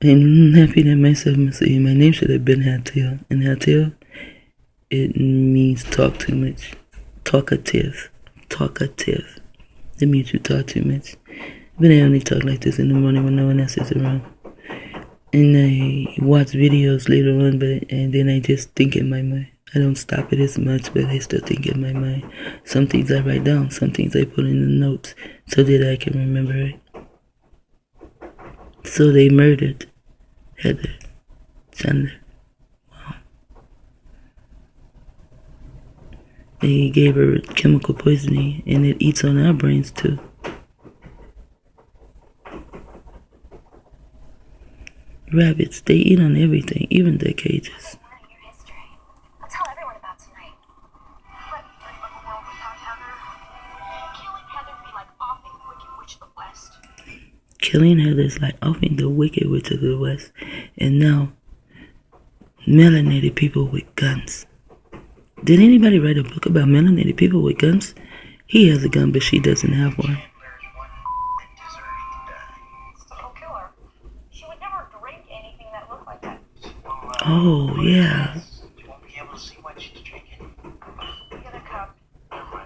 I'm happy that myself must say my name should have been Hatil. And Hatil, it means talk too much. Talkative. Talkative. It means you talk too much. But I only talk like this in the morning when no one else is around. And I watch videos later on, and then I just think in my mind. I don't stop it as much, but I still think in my mind. Some things I write down, some things I put in the notes so that I can remember it. So they murdered Heather Chandler. Wow. They gave her chemical poisoning, and it eats on our brains too. Rabbits, they eat on everything, even their cages. Killing Heather is like offing the wicked witch of the West. And now, melanated people with guns. Did anybody write a book about melanated people with guns? He has a gun, but she doesn't have one. Oh, yeah. You won't be able to see what she's drinking. Get a cup. Veronica,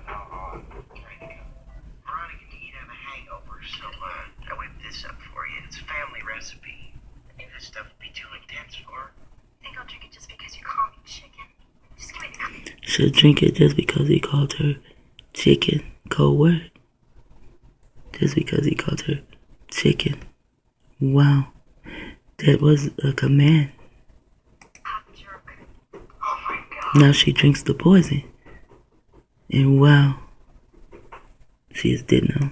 do you have a hangover? So, I whipped this up for you. It's a family recipe. I think this stuff would be too intense for her. I think I'll drink it just because you call me chicken. Just give me the cup. She'll drink it just because he called her chicken. Cold word. Just because he called her chicken. Wow. That was a command. Now she drinks the poison. And wow. She is dead now.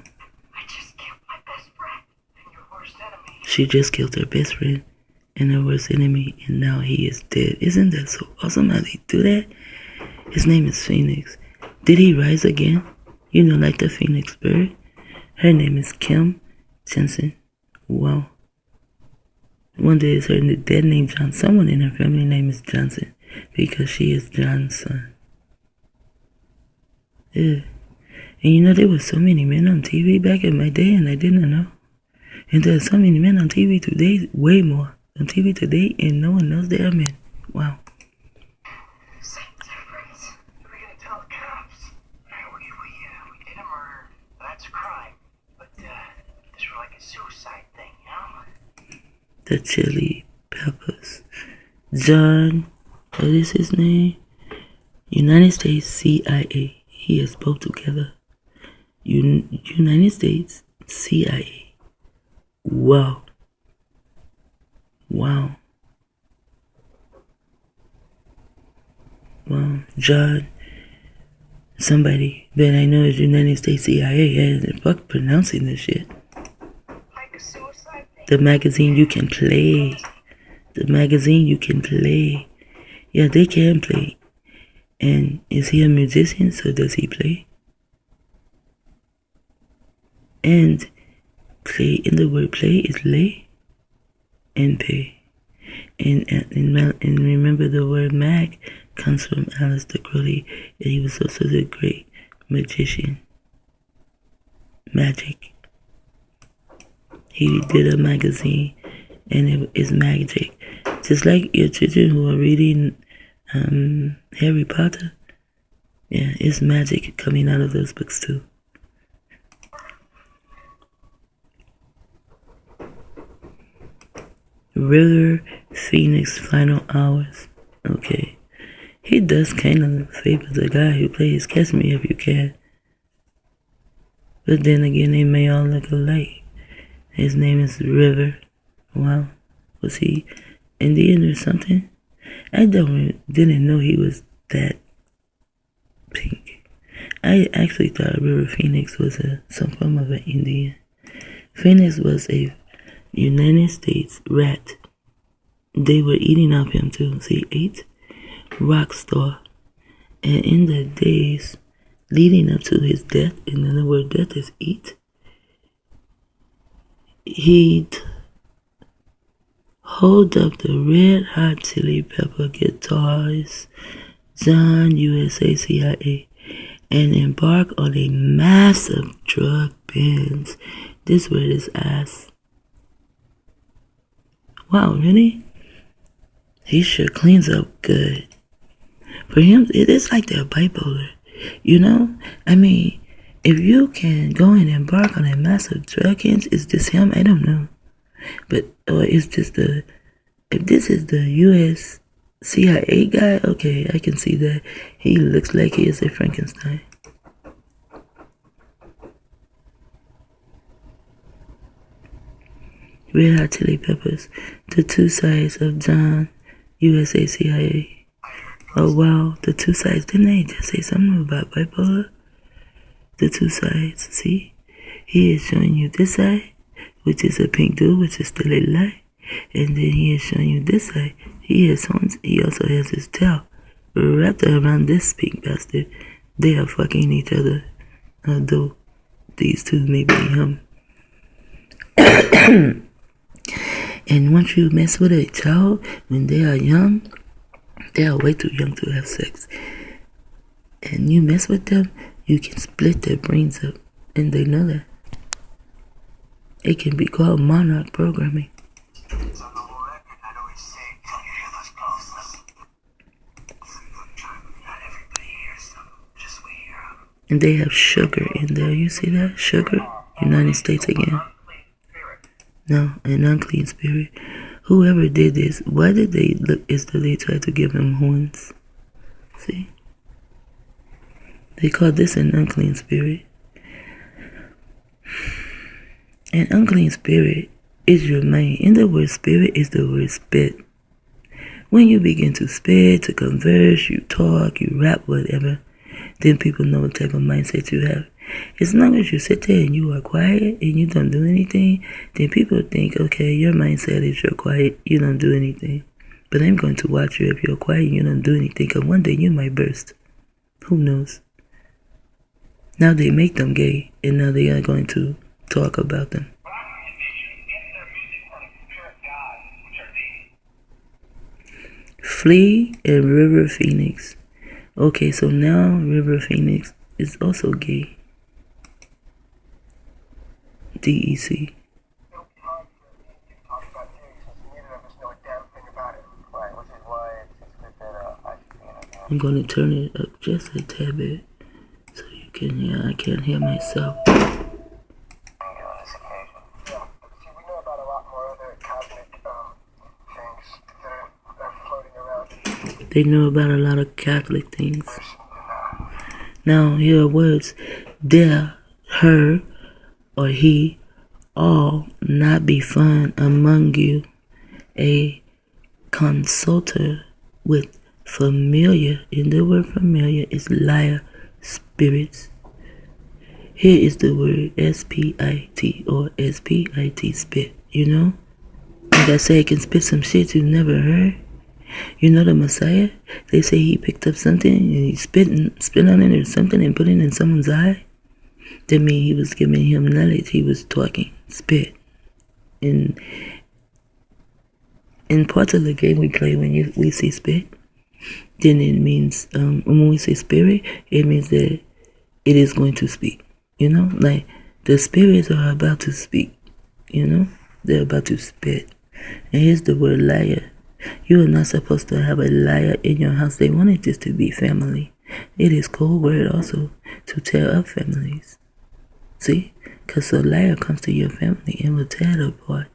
I just killed my best friend and your worst enemy. She just killed her best friend and her worst enemy, and now he is dead. Isn't that so awesome how they do that? His name is Phoenix. Did he rise again? You know, like the Phoenix bird. Her name is Kim Jensen. Wow. One day is her dead name John. Someone in her family name is Johnson because she is John's son. Yeah. And you know, there were so many men on TV back in my day, and I didn't know. And there are so many men on TV today, way more on TV today, and no one knows they are men. Wow. Same difference. We're gonna tell the cops. We did a murder. That's a crime. But, this was like a suicide thing, you know? The Chili Peppers. John, what is his name? United States CIA. He is both together. United States CIA. Wow. Wow. Wow. John, somebody that I know is United States CIA. Yeah, fuck pronouncing this shit. Like a suicide thing. The magazine you can play. The magazine you can play. Yeah, they can play. And is he a musician? So does he play? And play, in the word play is lay and pay. And remember the word mag comes from Aleister Crowley, and he was also the great magician. Magic. He did a magazine, and it is magic. Just like your children who are reading Harry Potter. Yeah, it's magic coming out of those books too. River Phoenix Final Hours. Okay. He does kind of favor the guy who plays Catch Me If You Can. But then again, they may all look alike. His name is River. Wow. Was he Indian or something? I didn't know he was that pink. I actually thought River Phoenix was some form of an Indian. Phoenix was a United States rat. They were eating off him too. So he ate rock star. And in the days leading up to his death, and then the word death is eat, he'd hold up the red hot chili pepper guitars, John USA CIA, and embark on a massive drug binge. This word is ass. Wow, really? He sure cleans up good. For him, it is like they're bipolar. You know? I mean, if you can go and embark on a massive drug case, is this him? I don't know. But, or is this if this is the U.S. CIA guy, okay, I can see that. He looks like he is a Frankenstein. Red Hot Chili Peppers, the two sides of John, USA CIA. Oh wow, the two sides, didn't they just say something about bipolar? The two sides, see? He is showing you this side, which is a pink dude, which is still a lie. And then he is showing you this side. He also has his tail wrapped around this pink bastard. They are fucking each other. Although these two may be him. And once you mess with a child when they are young, they are way too young to have sex. And you mess with them, you can split their brains up. And they know that. It can be called monarch programming. And they have sugar in there. You see that? Sugar. United States again. No, an unclean spirit. Whoever did this, why did they look as though they tried to give him horns? See? They call this an unclean spirit. An unclean spirit is your mind. In the word spirit is the word spit. When you begin to spit, to converse, you talk, you rap, whatever, then people know what type of mindset you have. As long as you sit there and you are quiet and you don't do anything, then people think, okay, your mindset is you're quiet, you don't do anything. But I'm going to watch you if you're quiet and you don't do anything, because one day you might burst. Who knows? Now they make them gay, and now they are going to talk about them. Flea and River Phoenix. Okay, so now River Phoenix is also gay. DEC. I'm going to turn it up just a tad bit so you can hear. I can't hear myself. They know about a lot of Catholic things. Now, here are words. There, her, or he, all not be found among you. A consulter with familiar, in the word familiar, is liar spirits. Here is the word S-P-I-T or S-P-I-T, spit, you know? Like I say, I can spit some shit you've never heard. You know the Messiah? They say he picked up something and he spit on it or something and put it in someone's eye. That means he was giving him knowledge. He was talking, spit. In parts of the game we play when we see spit, then it means, when we say spirit, it means that it is going to speak. You know, like the spirits are about to speak. You know, they're about to spit. And here's the word liar. You are not supposed to have a liar in your house. They wanted this to be family. It is code word also to tear up families. See? Because a liar comes to your family and will tear it apart.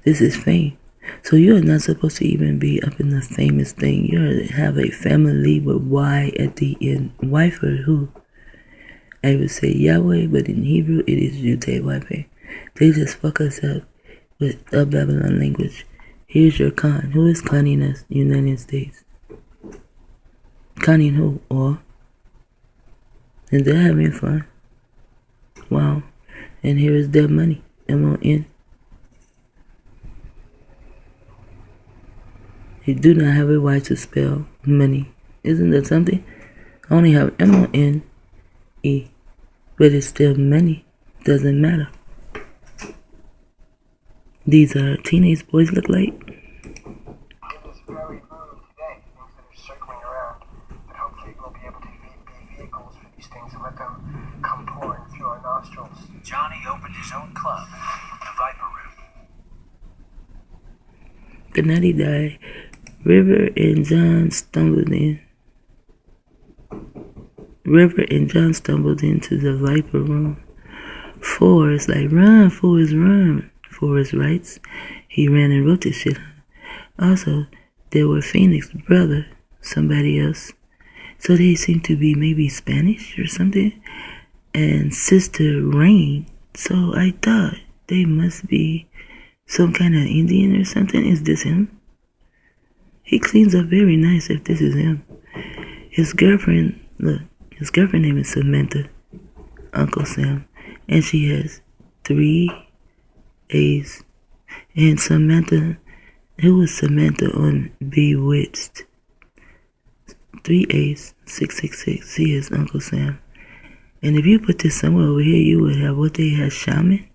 This is fame. So you are not supposed to even be up in the famous thing. You have a family with Y at the end. Y for who? I would say Yahweh, but in Hebrew it is Yud-Heh-Wav-Heh. They just fuck us up with a Babylon language. Here's your con. Who is conning us? United States. Conning who? Or? And they're having fun. Wow. And here is their money. M-O-N. You do not have a Y to spell money. Isn't that something? I only have M-O-N-E. But it's still money. Doesn't matter. These are teenage boys look like. In this very room today, things that are circling around, but hopefully we'll be able to be vehicles for these things and let them come pouring through our nostrils. Johnny opened his own club, the Viper Room. The night he died, River and John stumbled into the Viper room. Forrest, like, run, Forrest, run. Forrest writes. He ran and wrote this shit. Also, there were Phoenix's brother, somebody else. So they seem to be maybe Spanish or something. And Sister Rain. So I thought they must be some kind of Indian or something. Is this him? He cleans up very nice if this is him. His girlfriend name is Samantha, Uncle Sam. And she has 3 A's. And Samantha, who was Samantha on Bewitched? 3 A's, 666. She is Uncle Sam. And if you put this somewhere over here, you would have what they had, shaman.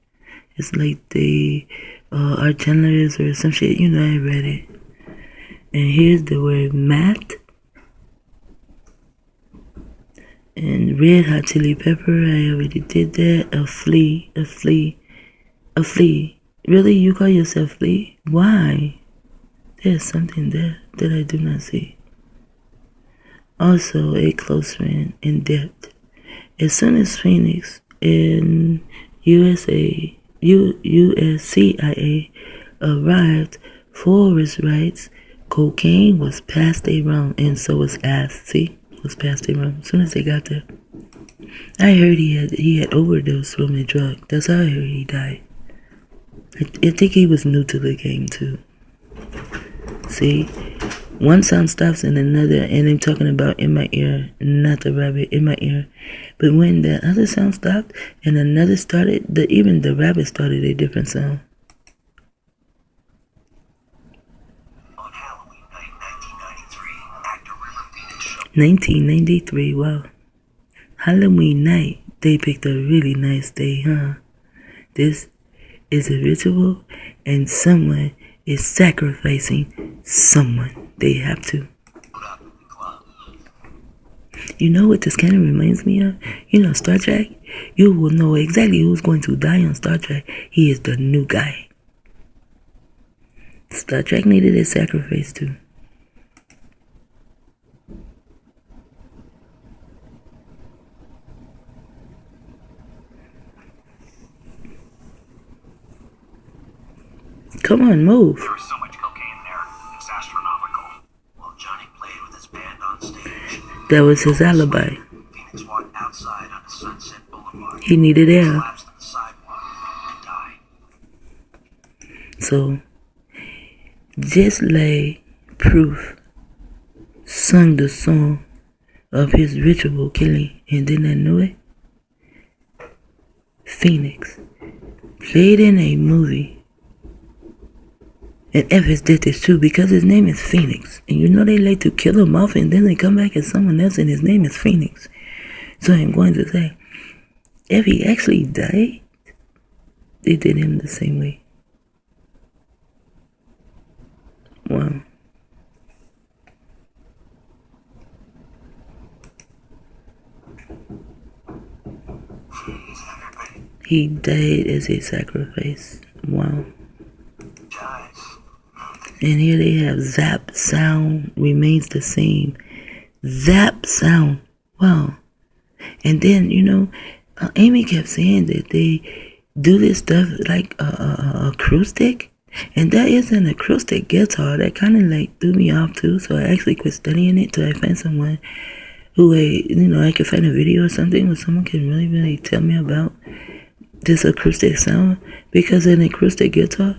It's like they are channelers or some shit. You know, I read it. And here's the word math. And red hot chili pepper, I already did that. A flea. Really? You call yourself flea? Why? There's something there that I do not see. Also, a close friend in depth. As soon as Phoenix and USCIA arrived, Forrest writes, cocaine was passed around and so was ass. See? Was passed around as soon as they got there. I heard he had overdosed from a drug. That's how I heard he died. I think he was new to the game too. See? One sound stops and another, and I'm talking about in my ear, not the rabbit, in my ear. But when the other sound stopped and another started, even the rabbit started a different sound. On Halloween night 1993, actor River Phoenix showed 1993, wow. Halloween night, they picked a really nice day, huh? This is a ritual, and someone is sacrificing someone. They have to. up in the club. You know what this kind of reminds me of? You know, Star Trek? You will know exactly who's going to die on Star Trek. He is the new guy. Star Trek needed a sacrifice too. Come on, move. There was so much cocaine there, it's astronomical. While Johnny played with his band on stage, That was his alibi. Phoenix walked outside on a Sunset Boulevard. He needed air. Collapsed on the sidewalk and died. So, just like Proof sung the song of his ritual killing and did not know it, Phoenix played in a movie. And Evans did this too because his name is Phoenix. And you know they like to kill him off and then they come back as someone else and his name is Phoenix. So I'm going to say, if he actually died, they did him the same way. Wow. He died as a sacrifice. Wow. And here they have zap sound remains the same. Zap sound. Wow. And then, you know, Amy kept saying that they do this stuff like a acoustic. And that is an acoustic guitar. That kind of like threw me off too. So I actually quit studying it till I find someone who, I could find a video or something where someone can really, really tell me about this acoustic sound. Because an acoustic guitar,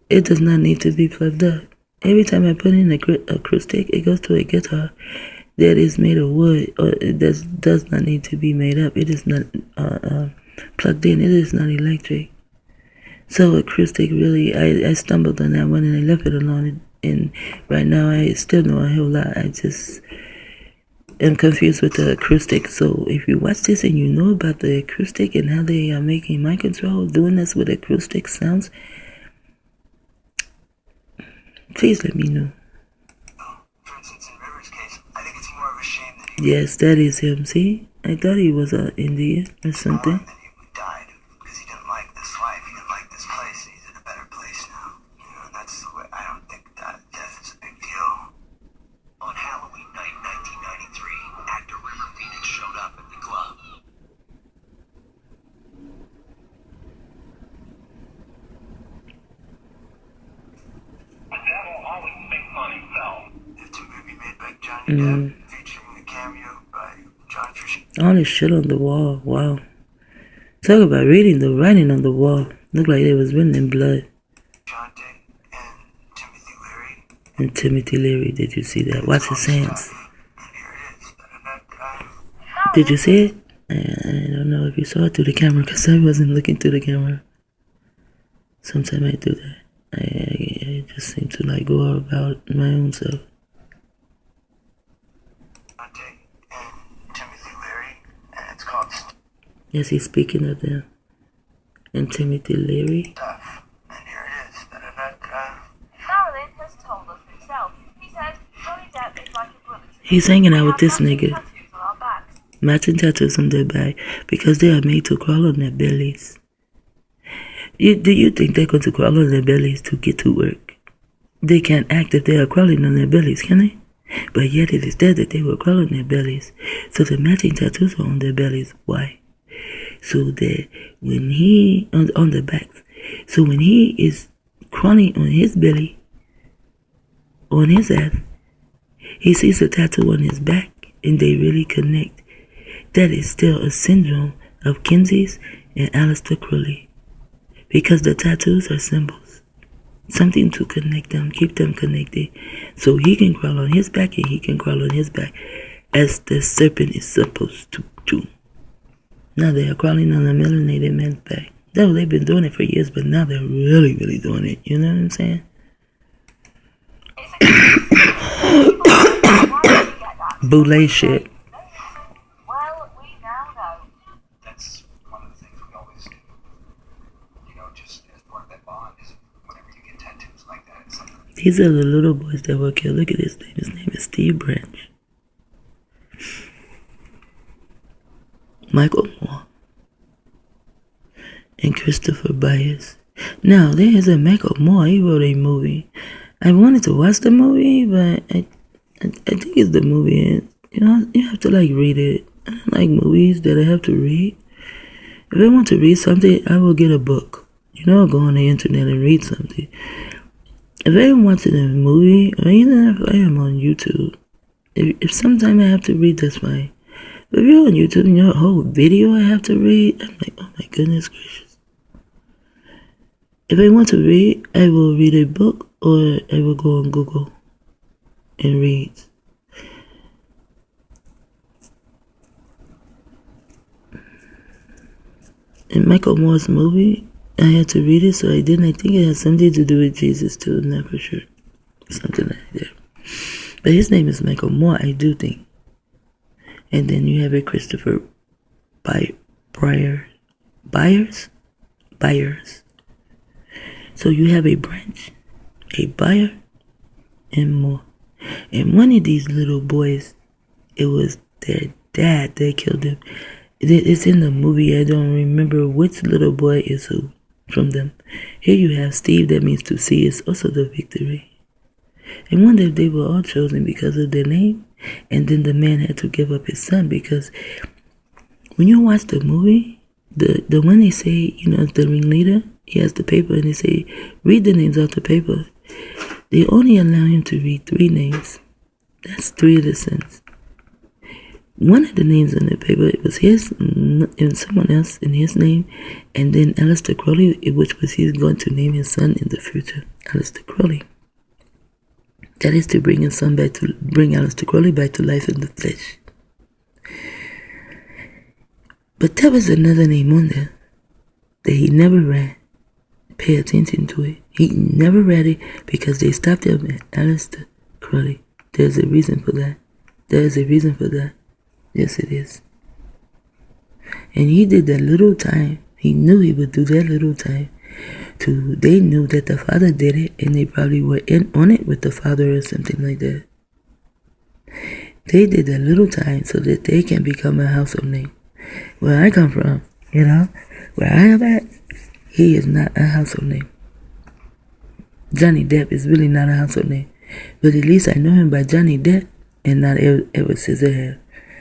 it does not need to be plugged up. Every time I put in a acoustic, it goes to a guitar that is made of wood, or it does not need to be made up. It is not plugged in. It is not electric. So acoustic, really, I stumbled on that one and I left it alone. And right now, I still know a whole lot. I just am confused with the acoustic. So if you watch this and you know about the acoustic and how they are making mind control, doing this with acoustic sounds, please let me know. For instance, in River's case, I think it's more of a shame that he Yes, that is him. See? I thought he was an Indian or something. that he died because he didn't like this life. He didn't like this place. He's in a better place now. You know, that's the way. I don't Depp, featuring a cameo by John Fisher. All this shit on the wall. Wow. Talk about reading the writing on the wall. Looked like it was written in blood. John Dick and Timothy Leary. And Timothy Leary, did you see that? Watch his hands. And here it is. Did you see it? I don't know if you saw it through the camera because I wasn't looking through the camera. Sometimes I do that. I just seem to like go about my own self. John Dick and Timothy Leary, and it's called Yes, he's speaking of them. And Timothy Leary. Stuff. And here it is. Marilyn has told us himself. He said Johnny Depp is like a brother to me. He's hanging out with this We have nigga. tattoos on our backs. Matching tattoos on their back because they are made to crawl on their bellies. Do you think they're going to crawl on their bellies to get to work? They can't act if they are crawling on their bellies, can they? But yet it is there that they will crawl on their bellies. So the matching tattoos are on their bellies. Why? So that when he, on the backs, so when he is crawling on his belly, on his ass, he sees a tattoo on his back and they really connect. That is still a syndrome of Kinsey's and Aleister Crowley. Because the tattoos are symbols. Something to connect them, keep them connected. So he can crawl on his back and he can crawl on his back as the serpent is supposed to do. Now they are crawling on a melanated man's back. Though they've been doing it for years, but now they're really, really doing it. You know what I'm saying? Boule shit. Well, we now know. That's one of the things we always do. You know, just as part of that bond is whenever you get tattoos like that, it's something. These are the little boys that were killed. Look at his name. His name is Steve Branch. Michael Moore. And Christopher Byers. Now, there is a Michael Moore. He wrote a movie. I wanted to watch the movie, but I think it's the movie. You know, you have to like read it. I don't like movies that I have to read. If I want to read something, I will get a book. You know, I'll go on the internet and read something. If I am watching a movie, or even if I am on YouTube, if sometime I have to read, that's fine. But if you're on YouTube and your whole video I have to read, I'm like, oh my goodness gracious. If I want to read, I will read a book or I will go on Google and read. In Michael Moore's movie, I had to read it, so I didn't. I think it has something to do with Jesus too, I'm not for sure. Something like that. But his name is Michael Moore, I do think. And then you have a Christopher Byers. So you have a Branch, a Buyer, and Moore. And one of these little boys, it was their dad that killed him. It's in the movie. I don't remember which little boy is who from them. Here you have Steve, that means to see is also the victory. And wonder if they were all chosen because of their name. And then the man had to give up his son because when you watch the movie, the one they say, you know, the ringleader, he has the paper and they say, read the names off the paper. They only allow him to read 3 names. That's 3 of the sons. One of the names on the paper, it was his and someone else in his name, and then Aleister Crowley, which was he's going to name his son in the future, Aleister Crowley. That is to bring his son back to bring Aleister Crowley back to life in the flesh. But there was another name on there that he never read. Pay attention to it. He never read it because they stopped him at Aleister Crowley. There's a reason for that. There's a reason for that. Yes, it is. And he did that little time. He knew he would do that little time. They knew that the father did it, and they probably were in on it with the father or something like that. They did that little time so that they can become a household name. Where I come from, you know, where I am at, he is not a household name. Johnny Depp is really not a household name. But at least I know him by Johnny Depp and not Edward Scissorhands.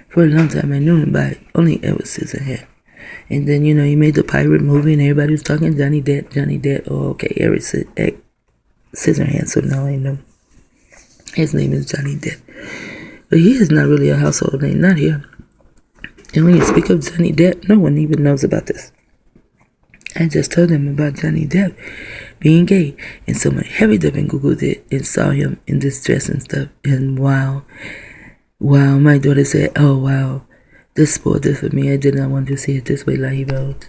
For a long time, I knew him by only Edward Scissorhands. And then, you know, he made the pirate movie and everybody was talking Johnny Depp. Oh, okay, Edward Scissorhands, so now I know. His name is Johnny Depp. But he is not really a household name, not here. And when you speak of Johnny Depp, no one even knows about this. I just told them about Johnny Depp being gay, and someone heavy dubbing Googled it and saw him in this dress and stuff. And wow, my daughter said, "Oh wow, this spoiled it for me. I did not want to see it this way, like he wrote."